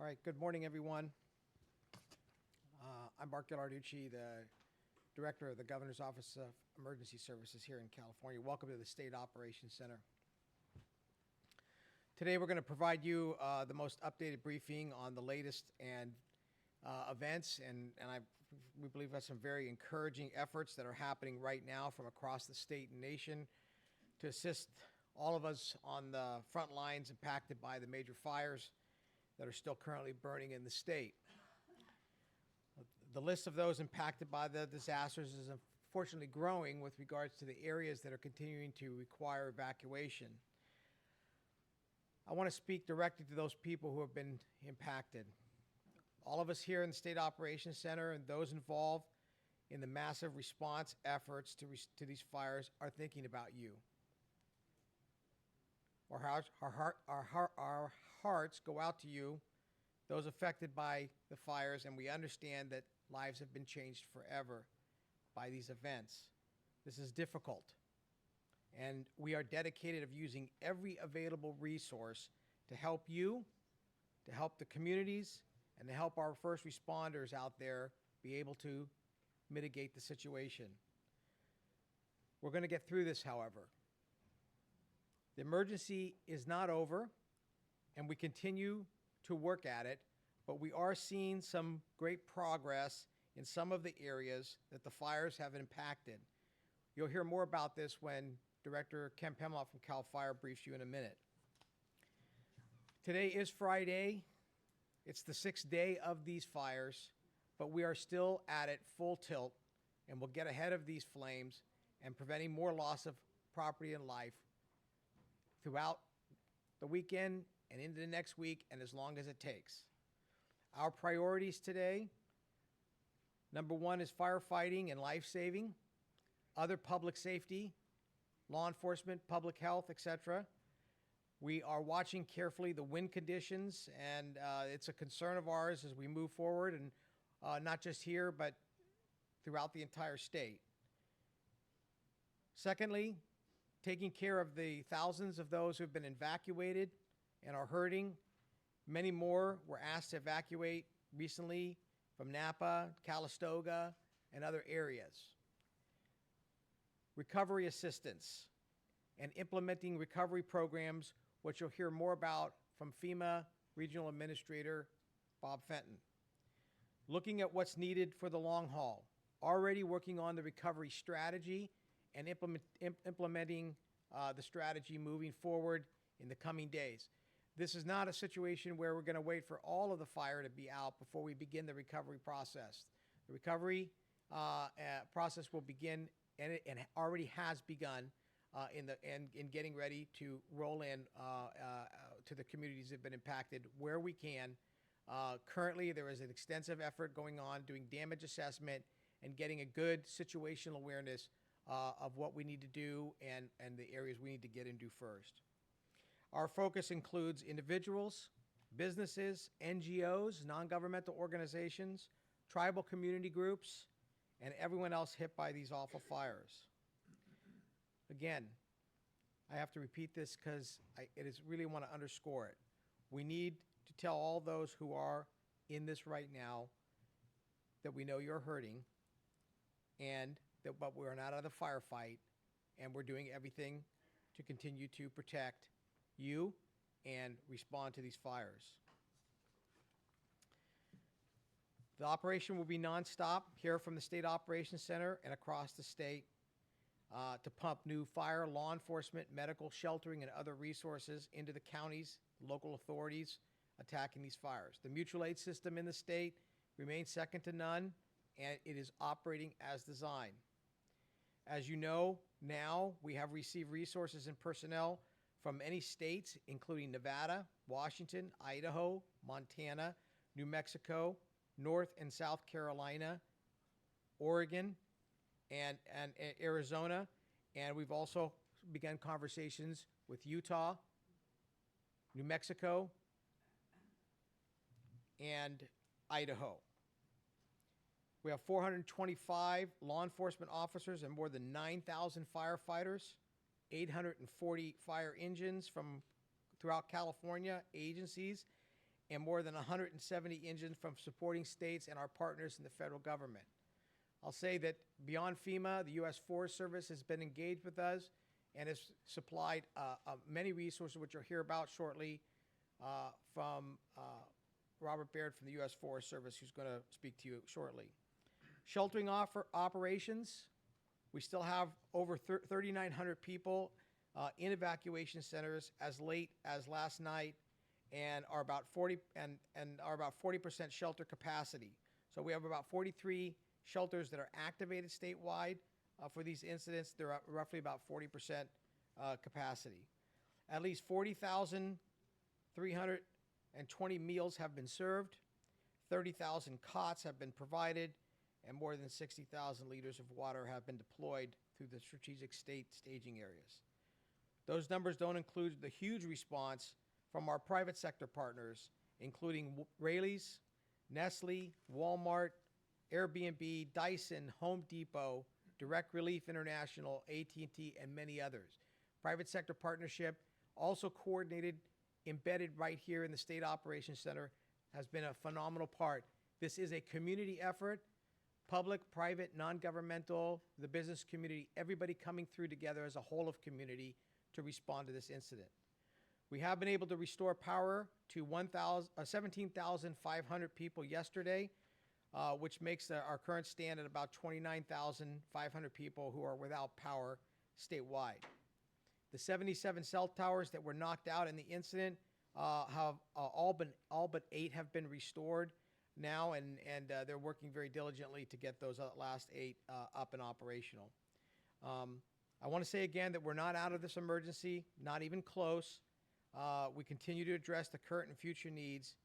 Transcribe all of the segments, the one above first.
All right, good morning, everyone. I'm Mark Ghilarducci, the Director of the Governor's Office of Emergency Services here in California. Welcome to the State Operations Center. Today we're going to provide you the most updated briefing on the latest and events, and we believe we have some very encouraging efforts that are happening right now from across the state and nation to assist all of us on the front lines impacted by the major fires that are still currently burning in the state. The list of those impacted by the disasters is unfortunately growing with regards to the areas that are continuing to require evacuation. I want to speak directly to those people who have been impacted. All of us here in the State Operations Center and those involved in the massive response efforts to these fires are thinking about you. Our hearts go out to you, those affected by the fires, and we understand that lives have been changed forever by these events. This is difficult, and we are dedicated of using every available resource to help you, to help the communities, and to help our first responders out there be able to mitigate the situation. We're going to get through this, however. The emergency is not over, and we continue to work at it, but we are seeing some great progress in some of the areas that the fires have impacted. You'll hear more about this when Director Ken Pemlock from CAL FIRE briefs you in a minute. Today is Friday. It's the 6th day of these fires, but we are still at it full tilt, and we'll get ahead of these flames and preventing more loss of property and life throughout the weekend and into the next week and as long as it takes. Our priorities today, number one is firefighting and life saving, other public safety, law enforcement, public health, etc. We are watching carefully the wind conditions, and it's a concern of ours as we move forward, and not just here, but throughout the entire state. Secondly, taking care of the thousands of those who have been evacuated and are hurting. Many more were asked to evacuate recently from Napa, Calistoga, and other areas. Recovery assistance and implementing recovery programs, which you'll hear more about from FEMA Regional Administrator Bob Fenton. Looking at what's needed for the long haul, already working on the recovery strategy and implementing the strategy moving forward in the coming days. This is not a situation where we're going to wait for all of the fire to be out before we begin the recovery process. The recovery process will begin, and it already has begun in getting ready to roll in to the communities that have been impacted where we can. Currently, there is an extensive effort going on doing damage assessment and getting a good situational awareness of what we need to do and the areas we need to get into first. Our focus includes individuals, businesses, NGOs, non-governmental organizations, tribal community groups, and everyone else hit by these awful fires. Again, I have to repeat this because really want to underscore it. We need to tell all those who are in this right now that we know you're hurting, but we're not out of the firefight, and we're doing everything to continue to protect you and respond to these fires. The operation will be nonstop here from the State Operations Center and across the state to pump new fire, law enforcement, medical, sheltering, and other resources into the counties, local authorities attacking these fires. The mutual aid system in the state remains second to none, and it is operating as designed. As you know, now we have received resources and personnel from many states, including Nevada, Washington, Idaho, Montana, New Mexico, North and South Carolina, Oregon, and Arizona. And we've also begun conversations with Utah, New Mexico, and Idaho. We have 425 law enforcement officers and more than 9,000 firefighters, 840 fire engines from throughout California, agencies, and more than 170 engines from supporting states and our partners in the federal government. I'll say that beyond FEMA, the U.S. Forest Service has been engaged with us and has supplied many resources, which you'll hear about shortly from Robert Baird from the U.S. Forest Service, who's going to speak to you shortly. Sheltering operations, we still have over 3,900 people in evacuation centers as late as last night, and are about 40% shelter capacity. So we have about 43 shelters that are activated statewide for these incidents. They're roughly about 40% capacity. At least 40,320 meals have been served, 30,000 cots have been provided, and more than 60,000 liters of water have been deployed through the strategic state staging areas. Those numbers don't include the huge response from our private sector partners, including Raley's, Nestle, Walmart, Airbnb, Dyson, Home Depot, Direct Relief International, AT&T, and many others. Private sector partnership, also coordinated, embedded right here in the State Operations Center, has been a phenomenal part. This is a community effort, public, private, non-governmental, the business community, everybody coming through together as a whole of community to respond to this incident. We have been able to restore power to 17,500 people yesterday, which makes our current stand at about 29,500 people who are without power statewide. The 77 cell towers that were knocked out in the incident have all but 8 have been restored now, and they're working very diligently to get those last 8 up and operational. I want to say again that we're not out of this emergency, not even close. We continue to address the current and future needs.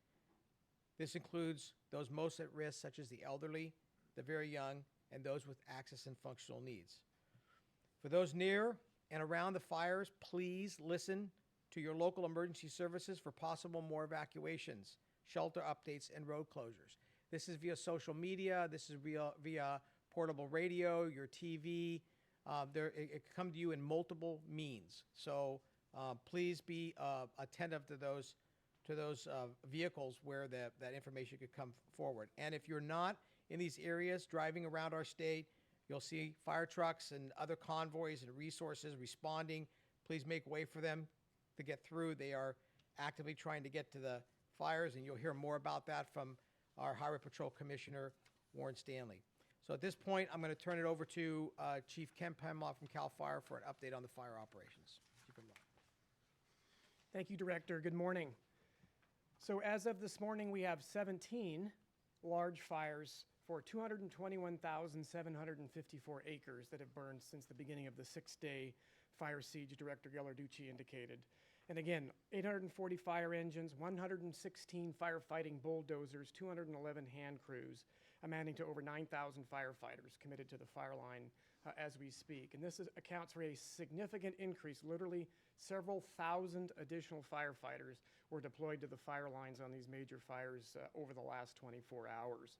This includes those most at risk, such as the elderly, the very young, and those with access and functional needs. For those near and around the fires, please listen to your local emergency services for possible more evacuations, shelter updates, and road closures. This is via social media. This is via portable radio, your TV. It can come to you in multiple means. So please be attentive to those vehicles where that information could come forward. And if you're not in these areas driving around our state, you'll see fire trucks and other convoys and resources responding. Please make way for them to get through. They are actively trying to get to the fires, and you'll hear more about that from our Highway Patrol Commissioner, Warren Stanley. So at this point, I'm going to turn it over to Chief Ken Pemlock from CAL FIRE for an update on the fire operations. Chief Pemlock. Thank you, Director. Good morning. So as of this morning, we have 17 large fires for 221,754 acres that have burned since the beginning of the 6-day fire siege Director Gallarducci indicated. And again, 840 fire engines, 116 firefighting bulldozers, 211 hand crews, amounting to over 9,000 firefighters committed to the fire line as we speak. And this accounts for a significant increase. Literally several thousand additional firefighters were deployed to the fire lines on these major fires over the last 24 hours.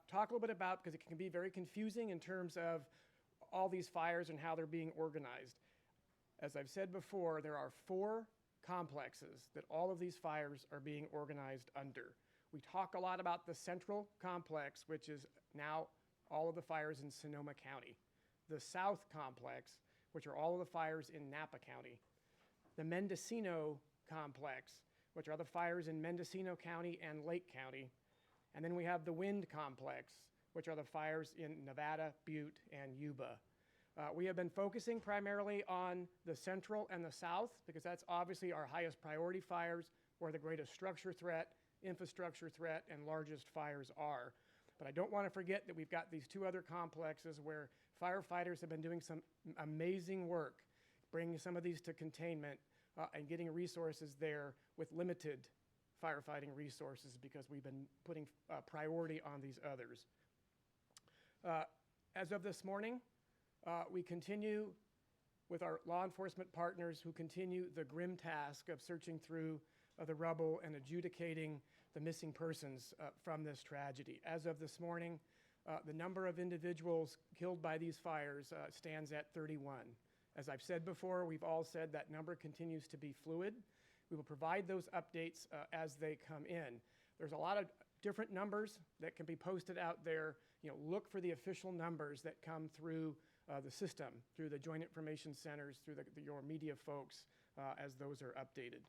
Talk a little bit about, because it can be very confusing in terms of all these fires and how they're being organized. As I've said before, there are 4 complexes that all of these fires are being organized under. We talk a lot about the central complex, which is now all of the fires in Sonoma County. The south complex, which are all of the fires in Napa County. The Mendocino complex, which are the fires in Mendocino County and Lake County. And then we have the Wind complex, which are the fires in Nevada, Butte, and Yuba. We have been focusing primarily on the central and the south because that's obviously our highest priority fires, where the greatest structure threat, infrastructure threat, and largest fires are. But I don't want to forget that we've got these 2 other complexes where firefighters have been doing some amazing work, bringing some of these to containment and getting resources there with limited firefighting resources because we've been putting priority on these others. As of this morning, we continue with our law enforcement partners who continue the grim task of searching through the rubble and adjudicating the missing persons from this tragedy. As of this morning, the number of individuals killed by these fires stands at 31. As I've said before, we've all said that number continues to be fluid, We will provide those updates as they come in. There's a lot of different numbers that can be posted out there. Look for the official numbers that come through the system, through the Joint Information Centers, through your media folks, as those are updated.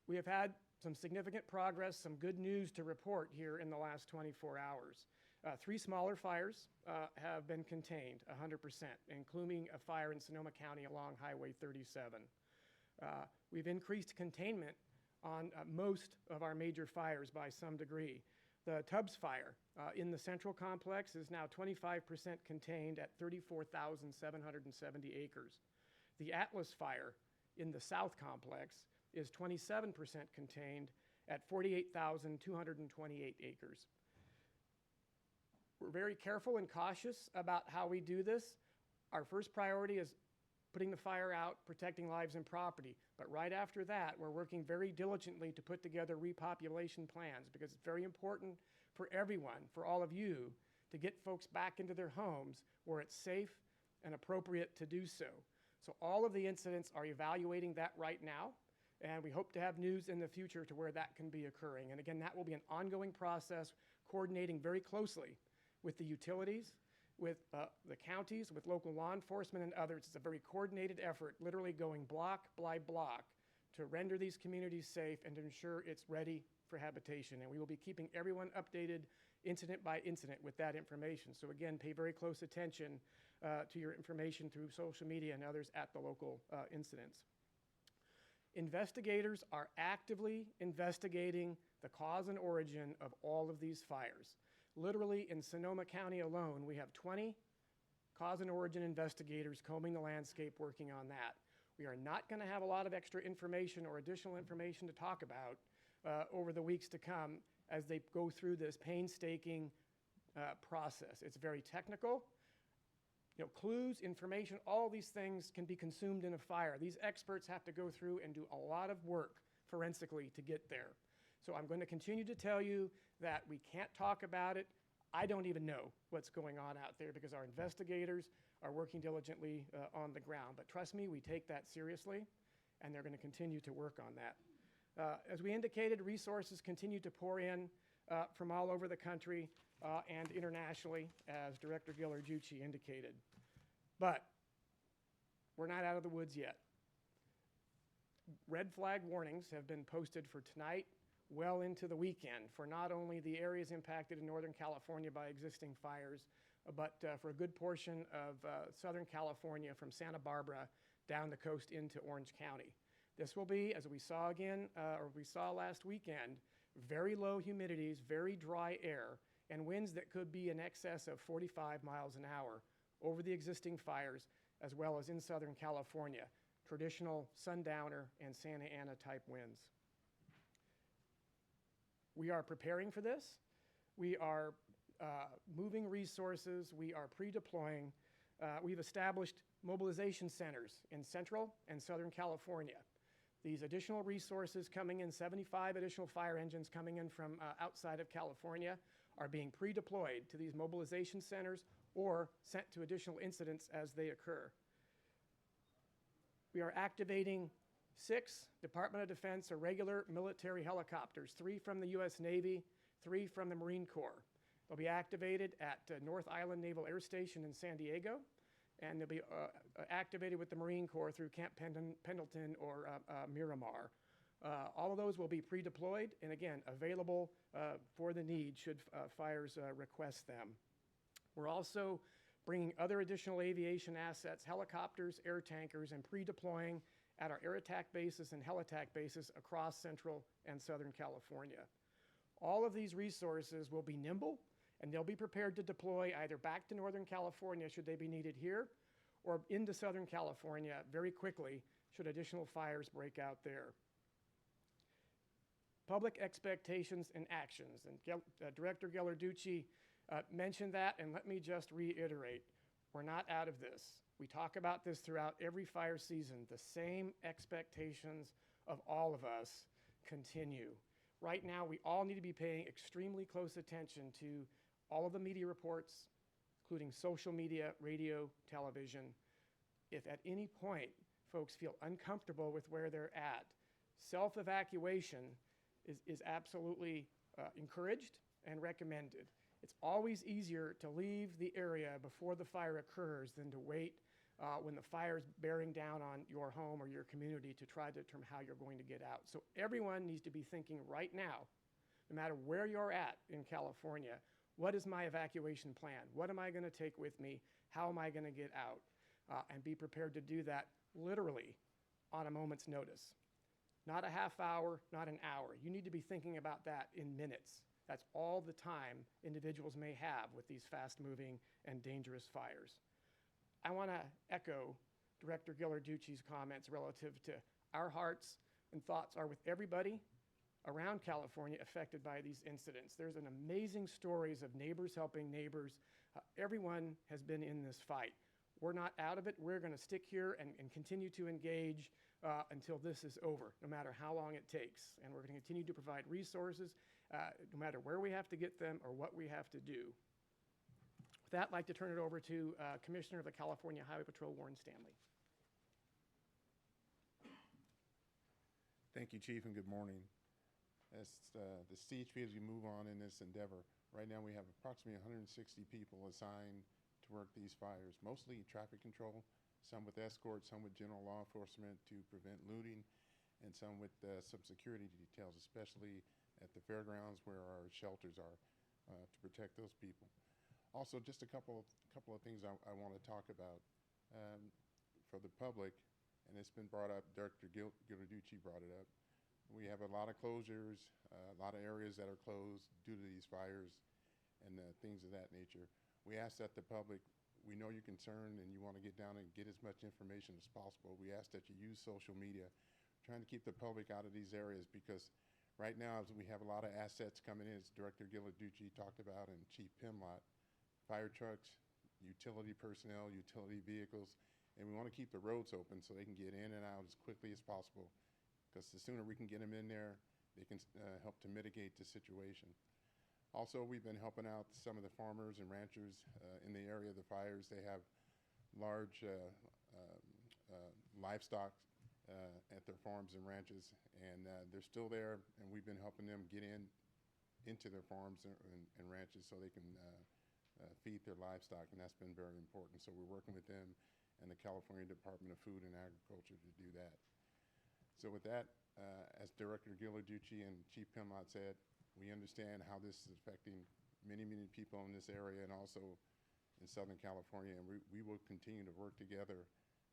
We have had some significant progress, some good news to report here in the last 24 hours. 3 smaller fires have been contained 100%, including a fire in Sonoma County along Highway 37. We've increased containment on most of our major fires by some degree. The Tubbs fire in the Central Complex is now 25% contained at 34,770 acres. The Atlas fire in the South Complex is 27% contained at 48,228 acres. We're very careful and cautious about how we do this. Our first priority is putting the fire out, protecting lives and property. But right after that, we're working very diligently to put together repopulation plans, because it's very important for everyone, for all of you, to get folks back into their homes where it's safe and appropriate to do so. So all of the incidents are evaluating that right now, and we hope to have news in the future to where that can be occurring. And again, that will be an ongoing process, coordinating very closely with the utilities, with the counties, with local law enforcement and others. It's a very coordinated effort, literally going block by block to render these communities safe and to ensure it's ready for habitation. And we will be keeping everyone updated incident by incident with that information. So again, pay very close attention to your information through social media and others at the local incidents. Investigators are actively investigating the cause and origin of all of these fires. Literally, in Sonoma County alone, we have 20 cause and origin investigators combing the landscape working on that. We are not going to have a lot of extra information or additional information to talk about over the weeks to come as they go through this painstaking process. It's very technical. Clues, information, all these things can be consumed in a fire. These experts have to go through and do a lot of work forensically to get there. So I'm going to continue to tell you that we can't talk about it. I don't even know what's going on out there because our investigators are working diligently on the ground. But trust me, we take that seriously, and they're going to continue to work on that. As we indicated, resources continue to pour in from all over the country and internationally, as Director Ghilarducci indicated. But we're not out of the woods yet. Red flag warnings have been posted for tonight, well into the weekend, for not only the areas impacted in Northern California by existing fires, but for a good portion of Southern California from Santa Barbara down the coast into Orange County. This will be, as we saw again, or we saw last weekend, very low humidities, very dry air, and winds that could be in excess of 45 miles an hour over the existing fires, as well as in Southern California, traditional sundowner and Santa Ana type winds. We are preparing for this. We are moving resources. We are pre-deploying. We've established mobilization centers in Central and Southern California. These additional resources coming in, 75 additional fire engines coming in from outside of California, are being pre-deployed to these mobilization centers or sent to additional incidents as they occur. We are activating 6 Department of Defense irregular military helicopters, 3 from the U.S. Navy, 3 from the Marine Corps. They'll be activated at North Island Naval Air Station in San Diego, and they'll be activated with the Marine Corps through Camp Pendleton or Miramar. All of those will be pre-deployed and, again, available for the need should fires request them. We're also bringing other additional aviation assets, helicopters, air tankers, and pre-deploying at our air attack bases and heli-attack bases across Central and Southern California. All of these resources will be nimble, and they'll be prepared to deploy either back to Northern California should they be needed here, or into Southern California very quickly should additional fires break out there. Public expectations and actions, and Director Ghilarducci mentioned that, and let me just reiterate, we're not out of this. We talk about this throughout every fire season. The same expectations of all of us continue. Right now, we all need to be paying extremely close attention to all of the media reports, including social media, radio, television. If at any point folks feel uncomfortable with where they're at. Self-evacuation is absolutely encouraged and recommended. It's always easier to leave the area before the fire occurs than to wait when the fire is bearing down on your home or your community to try to determine how you're going to get out. So everyone needs to be thinking right now, no matter where you're at in California, what is my evacuation plan? What am I going to take with me? How am I going to get out? And be prepared to do that literally on a moment's notice. Not a half hour, not an hour. You need to be thinking about that in minutes. That's all the time individuals may have with these fast-moving and dangerous fires. I want to echo Director Ghilarducci's comments relative to our hearts and thoughts are with everybody around California affected by these incidents. There's an amazing stories of neighbors helping neighbors. Everyone has been in this fight. We're not out of it. We're going to stick here and continue to engage until this is over, no matter how long it takes. And we're going to continue to provide resources, no matter where we have to get them or what we have to do. With that, I'd like to turn it over to Commissioner of the California Highway Patrol, Warren Stanley. Thank you, Chief, and good morning. As the CHP, as we move on in this endeavor, right now we have approximately 160 people assigned to work these fires, mostly traffic control, some with escort, some with general law enforcement to prevent looting, and some with some security details, especially at the fairgrounds where our shelters are, to protect those people. Also, just a couple of things I want to talk about for the public, and it's been brought up, Director Ghilarducci brought it up. We have a lot of closures, a lot of areas that are closed due to these fires and things of that nature. We ask that the public, we know you're concerned and you want to get down and get as much information as possible. We ask that you use social media, trying to keep the public out of these areas, because right now we have a lot of assets coming in, as Director Ghilarducci talked about, and Chief Pimlott, fire trucks, utility personnel, utility vehicles, and we want to keep the roads open so they can get in and out as quickly as possible, because the sooner we can get them in there, they can help to mitigate the situation. Also, we've been helping out some of the farmers and ranchers in the area of the fires. They have large livestock at their farms and ranches, and they're still there, and we've been helping them get into their farms and ranches so they can feed their livestock, and that's been very important. So we're working with them and the California Department of Food and Agriculture to do that. So with that, as Director Ghilarducci and Chief Pimlott said, we understand how this is affecting many, many people in this area and also in Southern California, and we will continue to work together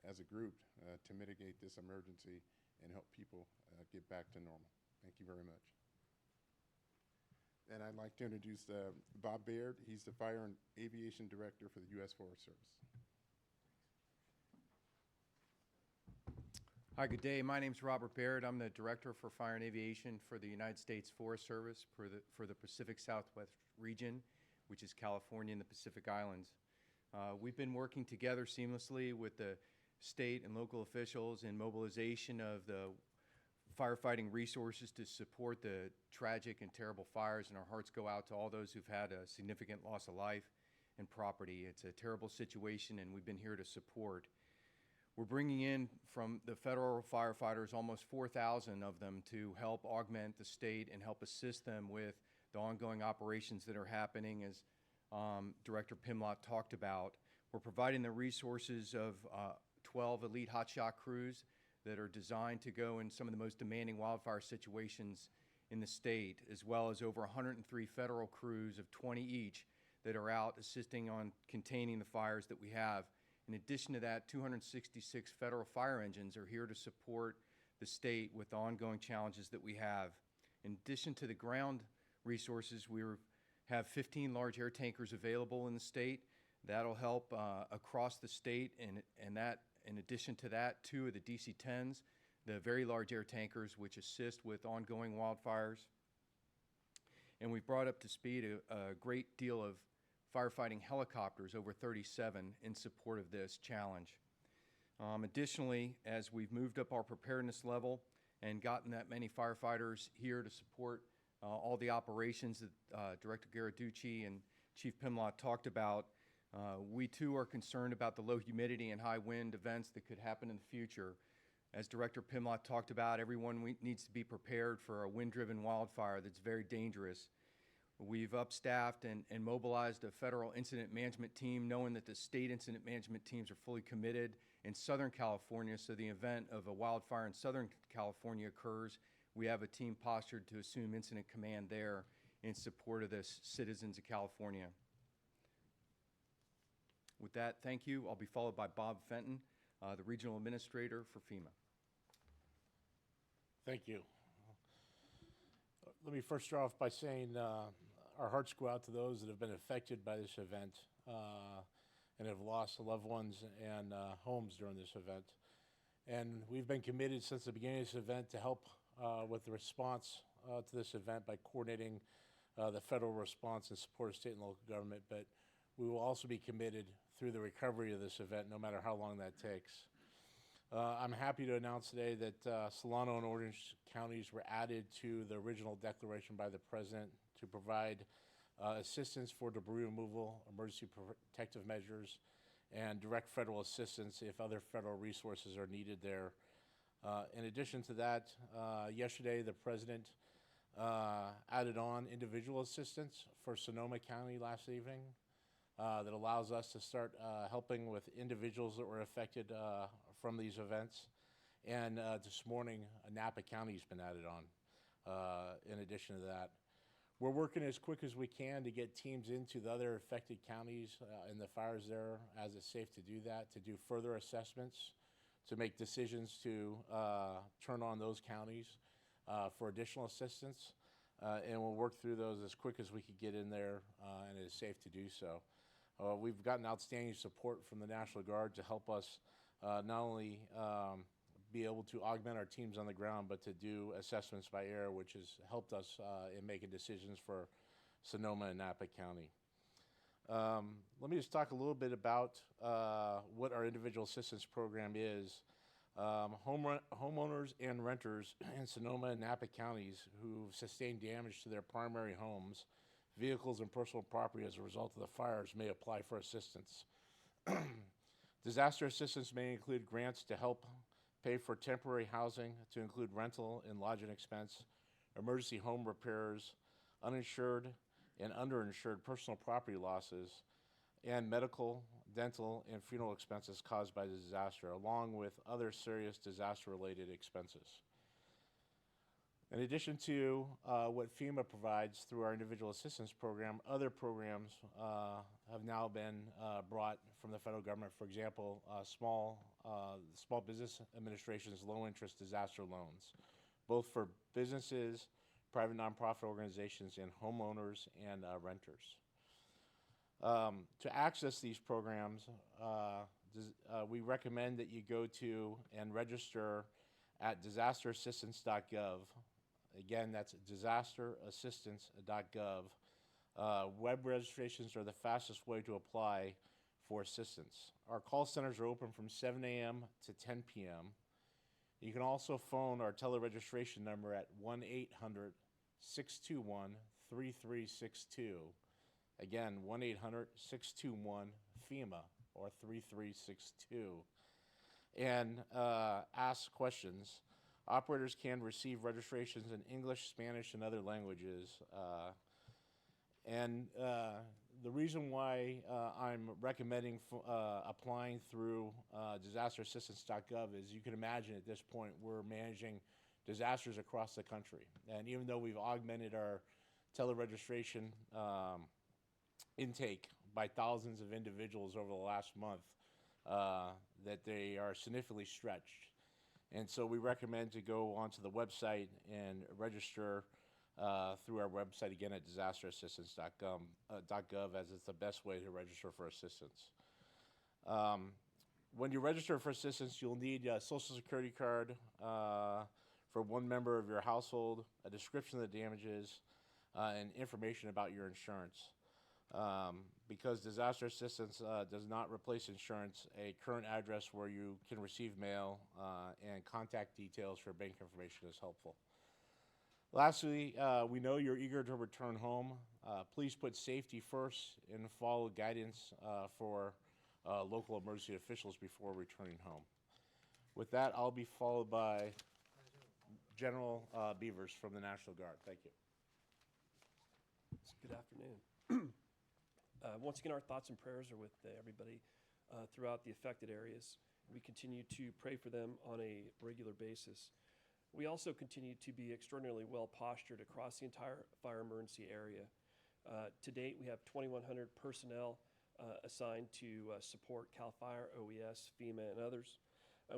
as a group to mitigate this emergency and help people get back to normal. Thank you very much. And I'd like to introduce Bob Baird. He's the Fire and Aviation Director for the U.S. Forest Service. Hi, good day. My name's Robert Baird. I'm the Director for Fire and Aviation for the United States Forest Service for the Pacific Southwest region, which is California and the Pacific Islands. We've been working together seamlessly with the state and local officials in mobilization of the firefighting resources to support the tragic and terrible fires, and our hearts go out to all those who've had a significant loss of life and property. It's a terrible situation, and we've been here to support. We're bringing in from the federal firefighters almost 4,000 of them to help augment the state and help assist them with the ongoing operations that are happening, as Director Pimlott talked about. We're providing the resources of 12 elite hotshot crews that are designed to go in some of the most demanding wildfire situations in the state, as well as over 103 federal crews of 20 each that are out assisting on containing the fires that we have. In addition to that, 266 federal fire engines are here to support the state with the ongoing challenges that we have. In addition to the ground resources, we have 15 large air tankers available in the state. That'll help across the state, and that, in addition to that, 2 of the DC-10s, the very large air tankers which assist with ongoing wildfires. And we've brought up to speed a great deal of firefighting helicopters, over 37, in support of this challenge. Additionally, as we've moved up our preparedness level and gotten that many firefighters here to support all the operations that Director Ghilarducci and Chief Pimlott talked about, We too are concerned about the low humidity and high wind events that could happen in the future. As Director Pimlott talked about, everyone needs to be prepared for a wind-driven wildfire that's very dangerous. We've upstaffed and mobilized a federal incident management team, knowing that the state incident management teams are fully committed in Southern California, so the event of a wildfire in Southern California occurs, we have a team postured to assume incident command there in support of the citizens of California. With that, thank you. I'll be followed by Bob Fenton, the Regional Administrator for FEMA. Thank you. Let me first start off by saying our hearts go out to those that have been affected by this event and have lost loved ones and homes during this event. And we've been committed since the beginning of this event to help with the response to this event by coordinating the federal response and support of state and local government. But we will also be committed through the recovery of this event, no matter how long that takes. I'm happy to announce today that Solano and Orange counties were added to the original declaration by the President to provide assistance for debris removal, emergency protective measures, and direct federal assistance if other federal resources are needed there. In addition to that, yesterday the President added on individual assistance for Sonoma County last evening that allows us to start helping with individuals that were affected from these events. And this morning, Napa County has been added on in addition to that. We're working as quick as we can to get teams into the other affected counties and the fires there as it's safe to do that, to do further assessments, to make decisions to turn on those counties for additional assistance. And we'll work through those as quick as we could get in there and it is safe to do so. We've gotten outstanding support from the National Guard to help us not only be able to augment our teams on the ground, but to do assessments by air, which has helped us in making decisions for Sonoma and Napa County. Let me just talk a little bit about what our individual assistance program is. Homeowners and renters in Sonoma and Napa counties who've sustained damage to their primary homes, vehicles, and personal property as a result of the fires may apply for assistance. Disaster assistance may include grants to help pay for temporary housing, to include rental and lodging expense, emergency home repairs, uninsured and underinsured personal property losses, and medical, dental, and funeral expenses caused by the disaster, along with other serious disaster-related expenses. In addition to what FEMA provides through our individual assistance program, other programs have now been brought from the federal government. For example, Small Business Administration's low-interest disaster loans, both for businesses, private nonprofit organizations, and homeowners and renters. To access these programs, we recommend that you go to and register at disasterassistance.gov. Again, that's disasterassistance.gov. Web registrations are the fastest way to apply for assistance. Our call centers are open from 7 a.m. to 10 p.m. You can also phone our tele-registration number at 1-800-621-3362. Again, 1-800-621-FEMA or 3362. And ask questions. Operators can receive registrations in English, Spanish, and other languages. The reason why I'm recommending applying through disasterassistance.gov is you can imagine at this point we're managing disasters across the country. And even though we've augmented our tele-registration intake by thousands of individuals over the last month, that they are significantly stretched. And so we recommend to go onto the website and register through our website, again, at disasterassistance.gov, as it's the best way to register for assistance. When you register for assistance, you'll need a Social Security card for one member of your household, a description of the damages, and information about your insurance. Because disaster assistance does not replace insurance, a current address where you can receive mail and contact details for bank information is helpful. Lastly, we know you're eager to return home. Please put safety first and follow guidance for local emergency officials before returning home. With that, I'll be followed by General Beavers from the National Guard. Thank you. Good afternoon. Once again, our thoughts and prayers are with everybody throughout the affected areas. We continue to pray for them on a regular basis. We also continue to be extraordinarily well postured across the entire fire emergency area. To date, we have 2,100 personnel assigned to support CAL FIRE, OES, FEMA, and others.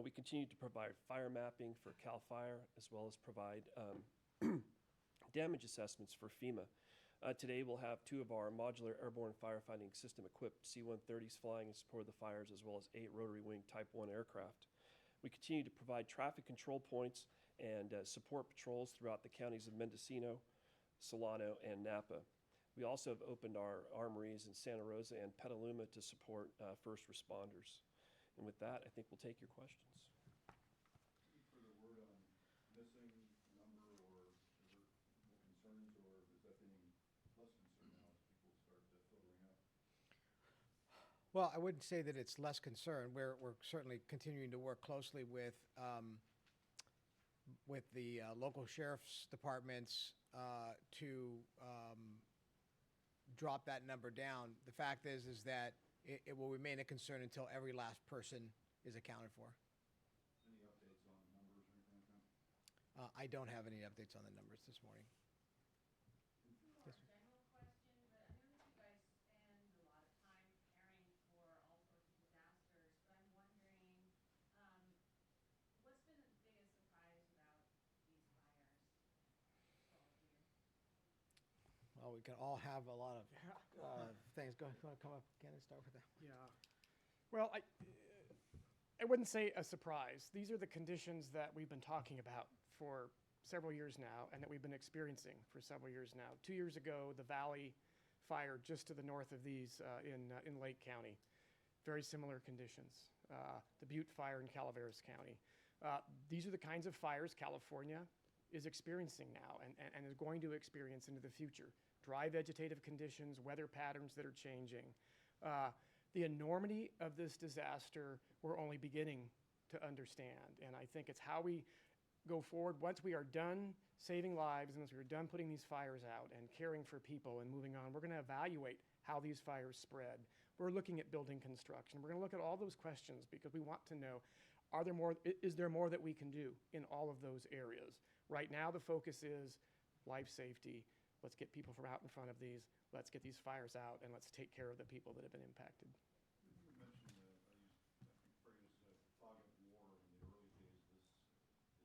We continue to provide fire mapping for CAL FIRE, as well as provide damage assessments for FEMA. Today, we'll have 2 of our modular airborne firefighting system-equipped C-130s flying in support of the fires, as well as 8 rotary-wing Type 1 aircraft. We continue to provide traffic control points and support patrols throughout the counties of Mendocino, Solano, and Napa. We also have opened our armories in Santa Rosa and Petaluma to support first responders. And with that, I think we'll take your questions. Any further word on missing number, or is there more concerns, or is that being less concerned now as people start filtering out? Well, I wouldn't say that it's less concern. We're certainly continuing to work closely with the local sheriff's departments to drop that number down. The fact is that it will remain a concern until every last person is accounted for. Any updates on numbers or anything like that? I don't have any updates on the numbers this morning. More a general question, but I notice you guys spend a lot of time preparing for all sorts of disasters, but I'm wondering, what's been the biggest surprise about these fires for all of you? Well, we can all have a lot of things. Go, you want to come up again and start with that? Yeah. Well, I wouldn't say a surprise. These are the conditions that we've been talking about for several years now, and that we've been experiencing for several years now. 2 years ago, the Valley fire just to the north of these in Lake County. Very similar conditions. The Butte fire in Calaveras County. These are the kinds of fires California is experiencing now and is going to experience into the future. Dry vegetative conditions, weather patterns that are changing. The enormity of this disaster we're only beginning to understand. And I think it's how we go forward once we are done saving lives and once we are done putting these fires out and caring for people and moving on. We're going to evaluate how these fires spread. We're looking at building construction. We're going to look at all those questions because we want to know, is there more that we can do in all of those areas? Right now, the focus is life safety. Let's get people from out in front of these. Let's get these fires out, and let's take care of the people that have been impacted. You mentioned, I think, phrase fog of war in the early days.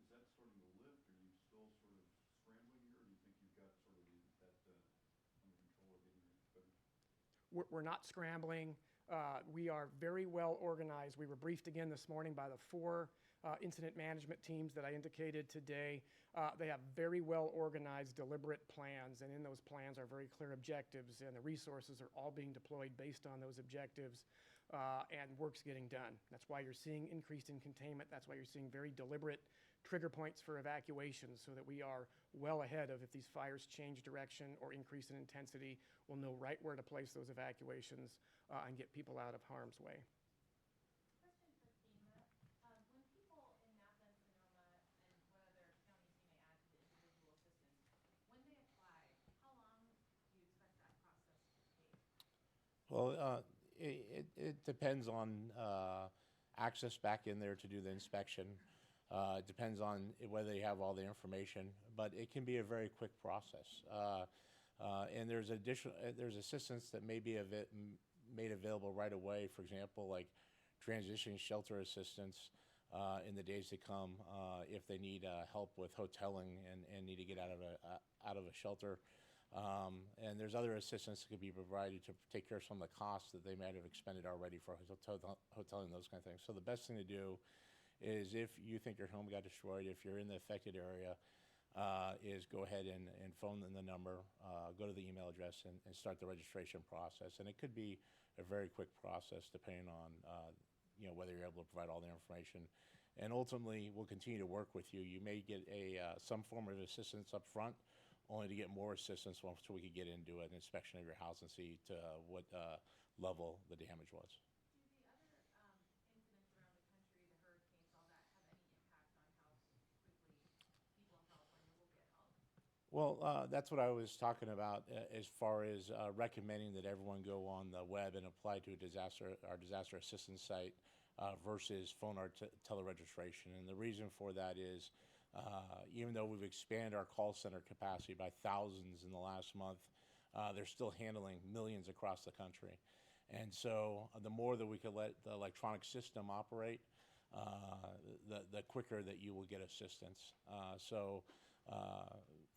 Is that starting to lift? Are you still sort of scrambling here, or do you think you've got sort of that under control or getting better? We're not scrambling. We are very well organized. We were briefed again this morning by the 4 incident management teams that I indicated today. They have very well organized, deliberate plans, and in those plans are very clear objectives, and the resources are all being deployed based on those objectives, and work's getting done. That's why you're seeing increase in containment. That's why you're seeing very deliberate trigger points for evacuations so that we are well ahead of if these fires change direction or increase in intensity, we'll know right where to place those evacuations and get people out of harm's way. Question for FEMA. When people in Napa and Sonoma and what other counties you may add to the individual assistance, when they apply, how long do you expect that process to take? Well, it depends on access back in there to do the inspection. It depends on whether they have all the information, but it can be a very quick process. And there's assistance that may be made available right away. For example, like transition shelter assistance in the days to come if they need help with hoteling and need to get out of a shelter. And there's other assistance that could be provided to take care of some of the costs that they might have expended already for hoteling, those kind of things. So the best thing to do is, if you think your home got destroyed, if you're in the affected area, is go ahead and phone the number, go to the email address, and start the registration process. And it could be a very quick process depending on whether you're able to provide all the information. And ultimately, we'll continue to work with you. You may get some form of assistance up front, only to get more assistance once we could get into an inspection of your house and see to what level the damage was. Do the other incidents around the country, the hurricanes, all that, have any impact on how quickly people in California will get help? Well, that's what I was talking about as far as recommending that everyone go on the web and apply to our disaster assistance site versus phone or teleregistration. And the reason for that is even though we've expanded our call center capacity by thousands in the last month, they're still handling millions across the country. And so the more that we can let the electronic system operate, the quicker that you will get assistance.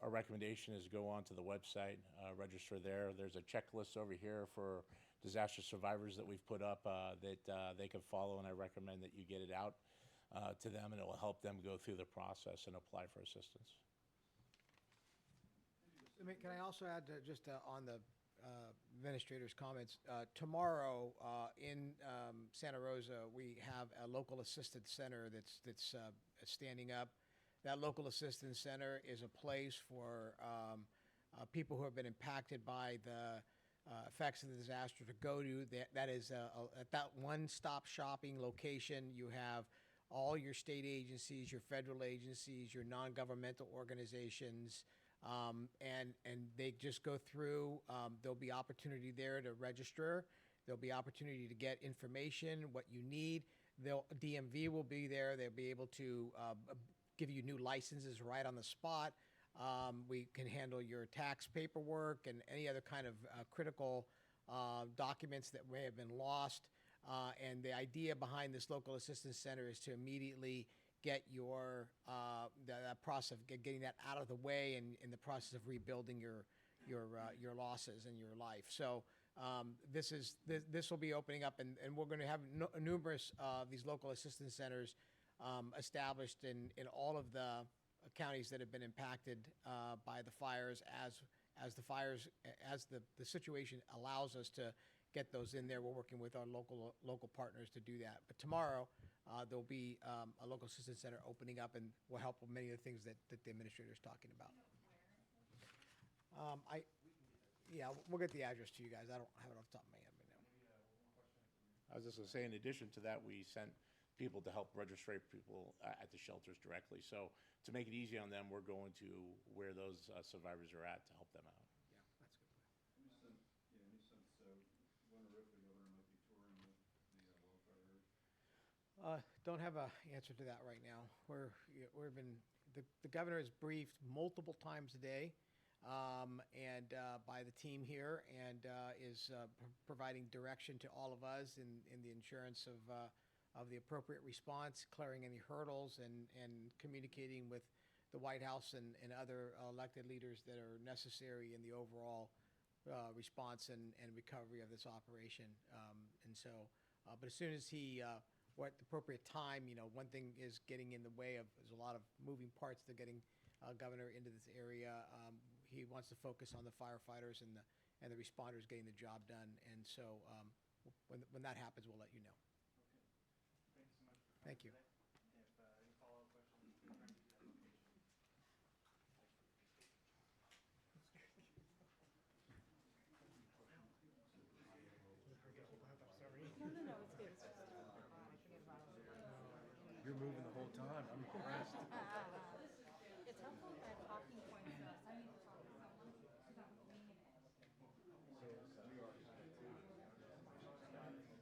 Our recommendation is go on to the website, register there. There's a checklist over here for disaster survivors that we've put up that they can follow, and I recommend that you get it out to them, and it will help them go through the process and apply for assistance. Can I also add on the administrator's comments? Tomorrow in Santa Rosa, we have a local assistance center that's standing up. That local assistance center is a place for people who have been impacted by the effects of the disaster to go to. That is at that one-stop shopping location. You have all your state agencies, your federal agencies, your non-governmental organizations, and they just go through. There'll be opportunity there to register. There'll be opportunity to get information, what you need. DMV will be there. They'll be able to give you new licenses right on the spot. We can handle your tax paperwork and any other kind of critical documents that may have been lost. And the idea behind this local assistance center is to immediately get your that process of getting that out of the way and in the process of rebuilding your losses in your life. So this will be opening up, and we're going to have numerous these local assistance centers established in all of the counties that have been impacted by the fires as the situation allows us to get those in there. We're working with our local partners to do that. But tomorrow there'll be a local assistance center opening up, and will help with many of the things that the administrator is talking about. We'll get the address to you guys. I don't have it off the top of my head right now. I was just going to say, in addition to that, we sent people to help register people at the shelters directly. So to make it easy on them, we're going to where those survivors are at to help them out. Yeah, that's good. Any sense when or if the governor might be touring the wildfire area? Don't have an answer to that right now. The governor is briefed multiple times a day, and by the team here, and is providing direction to all of us in the insurance of the appropriate response, clearing any hurdles, and communicating with the White House and other elected leaders that are necessary in the overall response and recovery of this operation. But as soon as what the appropriate time, one thing is getting in the way of, there's a lot of moving parts to getting governor into this area. He wants to focus on the firefighters and the responders getting the job done. And so when that happens, we'll let you know. Thank you so much for coming Thank you. today. If any follow-up questions, return to that location. No, it's good. It's just, I forget about it. You're moving the whole time. I'm impressed.